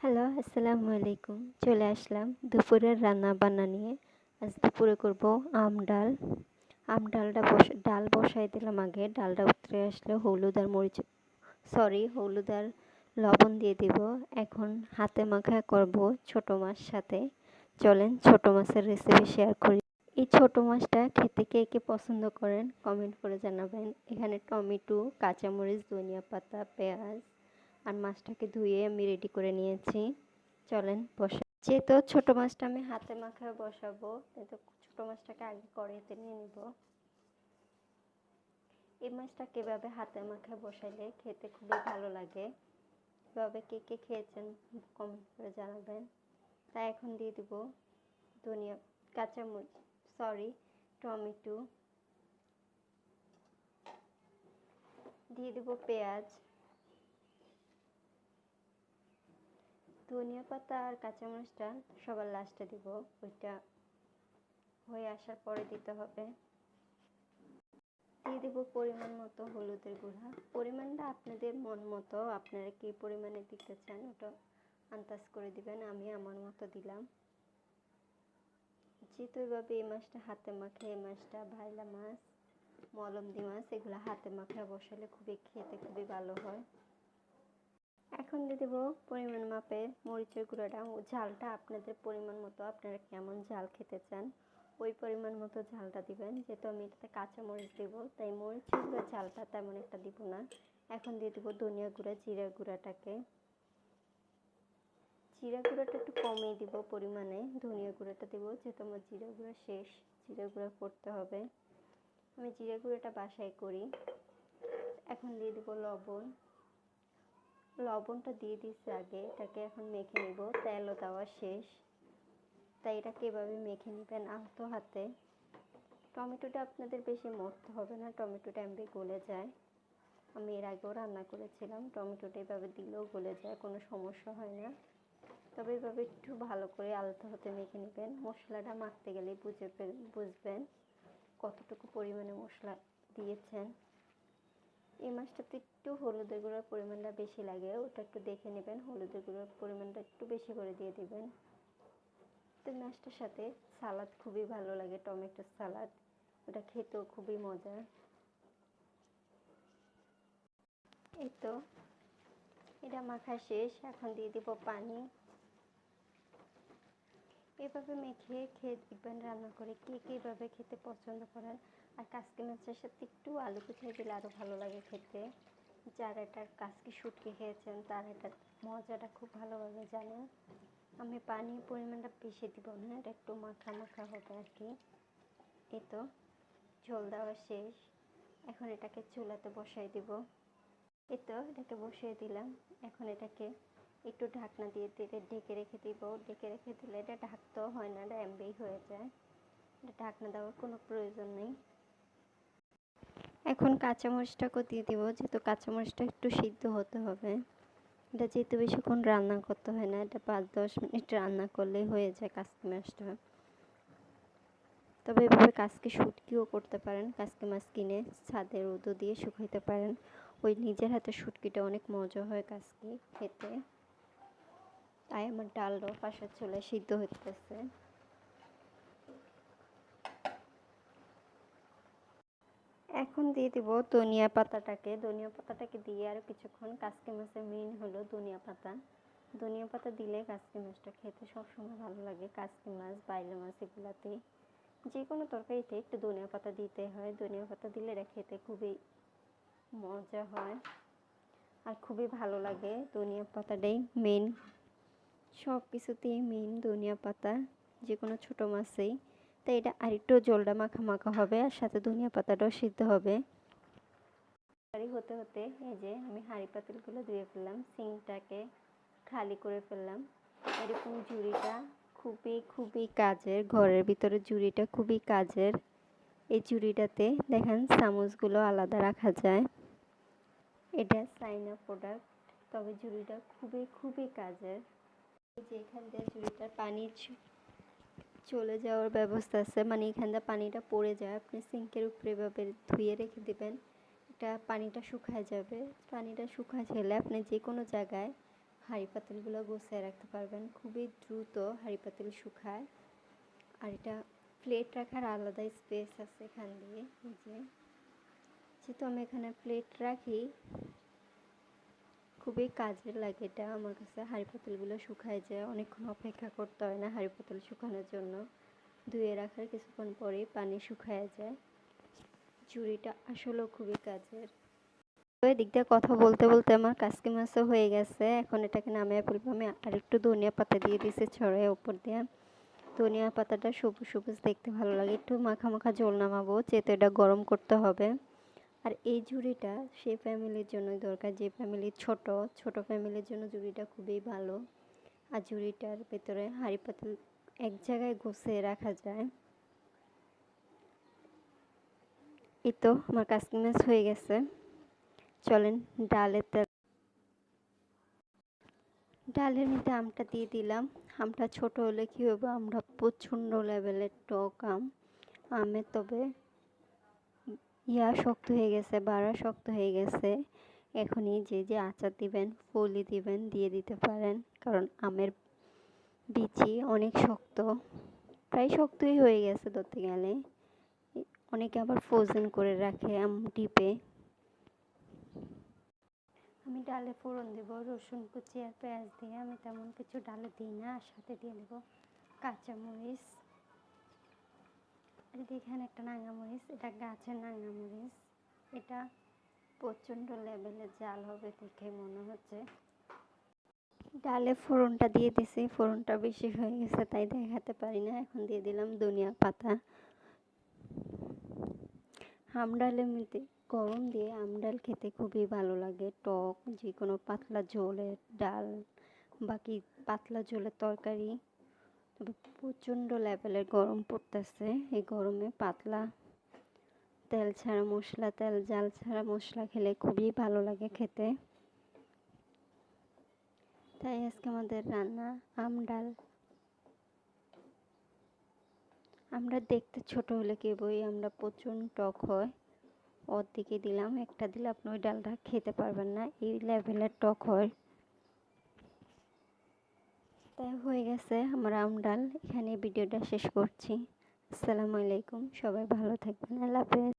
Hello, আসসালামু আলাইকুম। চলে আসলাম দুপুরের রান্না বান্না নিয়ে। আজ দুপুরে করব আম ডাল। ডাল বসাই দিলাম আগে। ডালটা উতরে আসলে হলুদ আর লবণ দিয়ে দিব। এখন হাতে মাখা করব ছোট মাছ সাথে। চলেন ছোট মাছের রেসিপি শেয়ার করি। এই ছোট মাছটা খেতে কে কে পছন্দ করেন কমেন্ট করে জানাবেন। এখানে টমেটো, কাঁচামরিচ, ধনিয়া পাতা, পেঁয়াজ আর মাছটাকে ধুয়ে আমি রেডি করে নিয়েছি। চলেন যেহেতু ছোট মাছটা আমি হাতে মাখায় বসাবো, কিন্তু ছোট মাছটাকে আগে কড়াইতে নিয়ে নিব। এই মাছটা কিভাবে হাতে মাখায় বসাইলে খেতে খুবই ভালো লাগে, এভাবে কে কে খেয়েছেন কমেন্ট করে জানাবেন। তাই এখন দিয়ে দিব ধনিয়া কাঁচামরিচ সরি টমেটো, দিয়ে দিব পেঁয়াজ, ধনিয়া পাতা আর কাঁচামরিচটা সবার লাস্টে দিব। ওইটা হয়ে আসার পরে দিতে হবে। দিয়ে দিব পরিমাণ মতো হলুদের গুঁড়া। পরিমাণটা আপনাদের মন মতো, আপনারা কী পরিমাণে দিতে চান ওটা আন্দাজ করে দিবেন। আমি আমার মতো দিলাম। যেহেতু এভাবে এই মাছটা হাতে মাখে, এই মাছটা ভাইলা মাছ, মলমদি মাছ, এগুলো হাতে মাখা বসালে খেতে খুবই ভালো হয়। এখন দিয়ে দেবো পরিমাণ মাপে মরিচের গুঁড়াটা। ঝালটা আপনাদের পরিমাণ মতো, আপনারা কেমন ঝাল খেতে চান ওই পরিমাণ মতো ঝালটা দিবেন। যেহেতু আমি এটাতে কাঁচামরিচ দেবো, তাই মরিচের গুঁড়া ঝালটা তেমন একটা দিব না। এখন দিয়ে দেবো ধনিয়া গুঁড়া, জিরা গুঁড়াটাকে। জিরা গুঁড়াটা একটু কমিয়ে দিব পরিমাণে, ধনিয়া গুঁড়াটা দেবো যেহেতু আমার জিরা গুঁড়া শেষ। জিরা গুঁড়া করতে হবে, আমি জিরা গুঁড়াটা বাসায় করি। এখন দিয়ে দেবো লবণ। লবণটা দিয়ে দিচ্ছি আগে, এটাকে এখন মেখে নিব। তেলও দেওয়া শেষ, তাই এটাকে এভাবে মেখে নেবেন আলতো হাতে। টমেটোটা আপনাদের বেশি মরতে হবে না, টমেটোটা এমনি গলে যায়। আমি এর আগেও রান্না করেছিলাম, টমেটোটা এভাবে দিলেও গলে যায়, কোনো সমস্যা হয় না। তবে এভাবে একটু ভালো করে আলতো হাতে মেখে নেবেন। মশলাটা মাখতে গেলে বুঝবেন কতটুকু পরিমাণে মশলা দিয়েছেন। এই মাছটাতে একটু হলুদের গুঁড়ার পরিমাণটা বেশি লাগে, ওটা একটু দেখে নেবেন। হলুদের গুঁড়ার পরিমাণটা একটু বেশি করে দিয়ে দিবেন। তো মাছটার সাথে সালাদ খুবই ভালো লাগে, টমেটোর সালাদ, ওটা খেতেও খুবই মজার। এই তো এটা মাখা শেষ, এখন দিয়ে দিব পানি। এভাবে মেখে খেয়ে দেখবেন রান্না করে কে কে এভাবে খেতে পছন্দ করেন। আর কাসকি মাছের সাথে একটু আলু কুচিয়ে দিলে আরও ভালো লাগে খেতে। যারা এটার কাসকি শুটকি খেয়েছেন তারা এটার মজাটা খুব ভালোভাবে জানেন। আমি পানির পরিমাণটা বেশি দিব না, এটা একটু মাখা মাখা হবে আর কি। এই তো ঝোল দেওয়া শেষ, এখন এটাকে চুলাতে বসাই দিব। এই তো এটাকে বসিয়ে দিলাম। এখন এটাকে একটু ঢাকনা দিয়ে ঢেকে রেখে দিব। ঢেকে রেখে দিলে এটা ঢাকতেও হয় না, এটা এমবেই হয়ে যায়। এটা ঢাকনা দেওয়ার কোনো প্রয়োজন নেই। এখন কাঁচামরিচটাকেও দিয়ে দিব, যেহেতু কাঁচামরিচটা একটু সিদ্ধ হতে হবে। এটা যেহেতু বেশিক্ষণ রান্না করতে হয় না, এটা 5-10 মিনিট রান্না করলেই হয়ে যায় কাসকি মাছটা। তবে এভাবে কাসকি শুটকিও করতে পারেন, কাসকি মাছ কিনে ছাদে রোদও দিয়ে শুকাইতে পারেন। ওই নিজের হাতে শুটকিটা অনেক মজা হয় কাসকি খেতে। তাই আমার ডালটাও পাশের চুলায় সিদ্ধ হইতেছে। এখন দিয়ে দিব ধনিয়া পাতাটাকে। ধনিয়া পাতাটাকে দিয়ে আর কিছুক্ষণ, কাসকি মাছের মেইন হলো ধনিয়া পাতা। ধনিয়া পাতা দিলে কাসকি মাছটা খেতে সবসময় ভালো লাগে। কাসকি মাছ, বাইলা মাছ, এগুলাতে যে কোনো তরকারিতে একটু ধনিয়া পাতা দিতে হয়। ধনিয়া পাতা দিলে এটা খেতে খুবই মজা হয় আর খুবই ভালো লাগে। ধনিয়া পাতাটাই মেইন, সব কিছুতেই মেইন ধনিয়া পাতা, যে কোনো ছোটো মাছেই। তাই এটা আরেকটু জলটা মাখা মাখা হবে, আর সাথে ধনিয়া পাতাটাও সিদ্ধ হবে। হতে হতে এই যে আমি হাঁড়ি পাতিলগুলো ধুয়ে ফেললাম, সিঙ্কটাকে খালি করে ফেললাম। এরকম ঝুড়িটা খুবই খুবই কাজের, ঘরের ভিতরে ঝুড়িটা খুবই কাজের। এই ঝুড়িটাতে দেখেন চামচগুলো আলাদা রাখা যায়। এটা চাইনা প্রোডাক্ট, তবে ঝুড়িটা খুবই খুবই কাজের। এই যে এখান দিয়ে ঝুড়িটার পানি চলে যাওয়ার ব্যবস্থা আছে, মানে এখান দিয়ে পানিটা পড়ে যায়। আপনি সিঙ্কের উপরে এভাবে ধুয়ে রেখে দেবেন, এটা পানিটা শুকায় যাবে। পানিটা শুকায় গেলে আপনি যে কোনো জায়গায় হাঁড়ি পাতিলগুলো গুছিয়ে রাখতে পারবেন। খুবই দ্রুত হাঁড়ি পাতিল শুকায়। আর এটা প্লেট রাখার আলাদা স্পেস আছে এখান দিয়ে। এই যে যেহেতু আমি এখানে প্লেট রাখি, খুবই কাজের লাগে এটা আমার কাছে। হাঁড়ি পাতিলগুলো শুকায় যায়, অনেকক্ষণ অপেক্ষা করতে হয় না হাঁড়ি পাতিল শুকানোর জন্য। ধুয়ে রাখার কিছুক্ষণ পরেই পানি শুকায় যায়। ঝুড়িটা আসলেও খুবই কাজের। এদিক দিয়ে কথা বলতে বলতে আমার কাসকি মাছও হয়ে গেছে। এখন এটাকে নামিয়ে ফেলবো। আমি আরেকটু ধনিয়া পাতা দিয়ে দিয়েছি ছড়িয়ে উপর দিয়ে। ধনিয়া পাতাটা সবুজ সবুজ দেখতে ভালো লাগে। একটু মাখা মাখা ঝোল নামাবো, যেহেতু এটা গরম করতে হবে। আর এই ঝুড়িটা সেই ফ্যামিলির জন্যই দরকার যে ফ্যামিলি ছোট ফ্যামিলির জন্য ঝুড়িটা খুবই ভালো। আর ঝুড়িটার ভেতরে হাঁড়ি পাতিল এক জায়গায় গুছিয়ে রাখা যায়। এই তো আমার কাসকি মাছ হয়ে গেছে। চলেন ডালের মধ্যে আমটা দিয়ে দিলাম। আমটা ছোট হলে কী হবে, আমরা প্রচণ্ড লেভেলের টক আমের তবে শক্ত হয়ে গেছে, বাড়া শক্ত হয়ে গেছে। এখনই যে আচার দিবেন, ফলি দিবেন, দিয়ে দিতে পারেন, কারণ আমের বিচি অনেক শক্ত, প্রায় শক্তই হয়ে গেছে ধরতে গেলে। অনেকে আবার ফ্রোজেন করে রাখে আম ডিপে। আমি ডালে ফোড়ন দেবো রসুন কুচি আর পেঁয়াজ দিয়ে। আমি তেমন কিছু ডালে দিই না। আর সাথে দিয়ে দেবো কাঁচামরিচ। আর এখানে একটা নাঙ্গামরিচ, এটা গাছের নাঙ্গামরিচ। এটা প্রচণ্ড লেভেলের জাল হবে দেখে মনে হচ্ছে। ডালে ফোড়নটা দিয়ে দিছি, ফোড়নটা বেশি হয়ে গেছে তাই দেখাতে পারি না। এখন দিয়ে দিলাম ধনিয়া পাতা। আমডালের মধ্যে গরম দিয়ে আমডাল খেতে খুবই ভালো লাগে। টক যে কোনো পাতলা ঝোলের ডাল বাকি পাতলা ঝোলের তরকারি। তবে প্রচণ্ড লেভেলের গরম পড়তেছে, এই গরমে পাতলা তেল ছাড়া মশলা, তেল জাল ছাড়া মশলা খেলে খুবই ভালো লাগে খেতে। তাই আজকে আমাদের রান্না আমডাল। আমরা দেখতে ছোট হলে কি বই, আমরা প্রচণ্ড টক হয়। ওর দিকে দিলাম, একটা দিলে আপনি ওই ডালটা খেতে পারবেন না, এই লেভেলের টক হয়। তাই হয়ে গেছে আমার আম ডাল। এখানে ভিডিওটা শেষ করছি। আসসালামু আলাইকুম, সবাই ভালো থাকবেন। আল্লাহ হাফেজ।